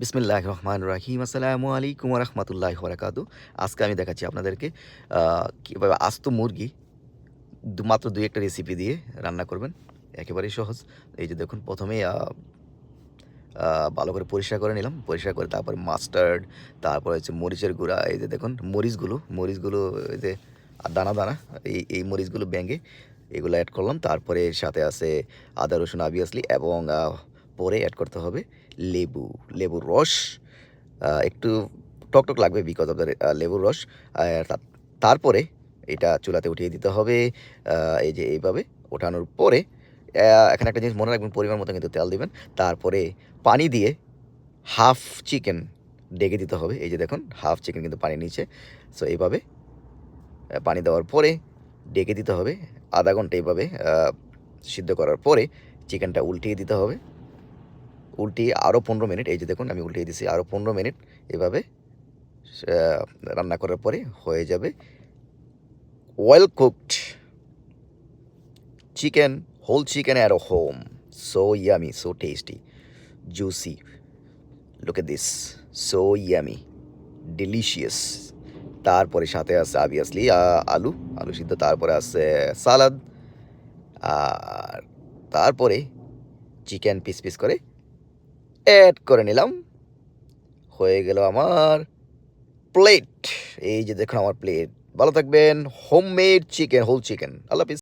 বিসমিল্লাহির রহমানির রহিম। আসসালামু আলাইকুম ওয়া রাহমাতুল্লাহি ওয়া বারাকাতুহু। আজকে আমি দেখাচ্ছি আপনাদেরকে কীভাবে আস্ত মুরগি মাত্র ২-১ টা রেসিপি দিয়ে রান্না করবেন। একেবারেই সহজ। এই যে দেখুন ১ম এই আ আ ভালো করে পরিষ্কার করে নিলাম। পরিষ্কার করে তারপরে মাস্টার্ড, তারপরে হচ্ছে মরিচের গুঁড়া, এই যে দেখুন মরিচগুলো এই যে দানা এই মরিচগুলো ভেঙে এগুলো এড করলাম। তারপরে এর সাথে আছে আদা, রসুন obviously এবং পরে এড করতে হবে লেবুর রস। একটু টকটক লাগবে বিকজ অফ দ্য লেবুর রস। আর তারপরে এটা চুলাতে উঠিয়ে দিতে হবে। আ এই যে এইভাবে ওঠানোর পরে এখানে একটা জিনিস মনে রাখবেন, পরিমাণ মতো কিন্তু তেল দিবেন। তারপরে পানি দিয়ে হাফ চিকেন ঢেকে দিতে হবে। এই যে দেখুন হাফ চিকেন কিন্তু পানির নিচে। সো এইভাবে পানি দেওয়ার পরে ঢেকে দিতে হবে। আধা ঘন্টা এইভাবে সিদ্ধ করার পরে চিকেনটা উল্টিয়ে দিতে হবে। উল্টিয়ে আরও ১৫ মিনিট, এই যে দেখুন আমি উল্টিয়ে দিছি, আরও ১৫ মিনিট এভাবে আ রান্না করার পরে হয়ে যাবে well cooked chicken, whole chicken at home. So yummy, so tasty, juicy. Look at this. So yummy, delicious. তারপরে সাথে আছে obviously আলু সিদ্ধ, তারপরে আছে সালাদ, আর তারপরে চিকেন পিস করে এড করে নিলাম। হয়ে গেল আমার প্লেট। এই যে দেখুন আমার প্লেট। ভালো থাকবেন। Homemade chicken, whole chicken. আল্লাহ হাফেজ।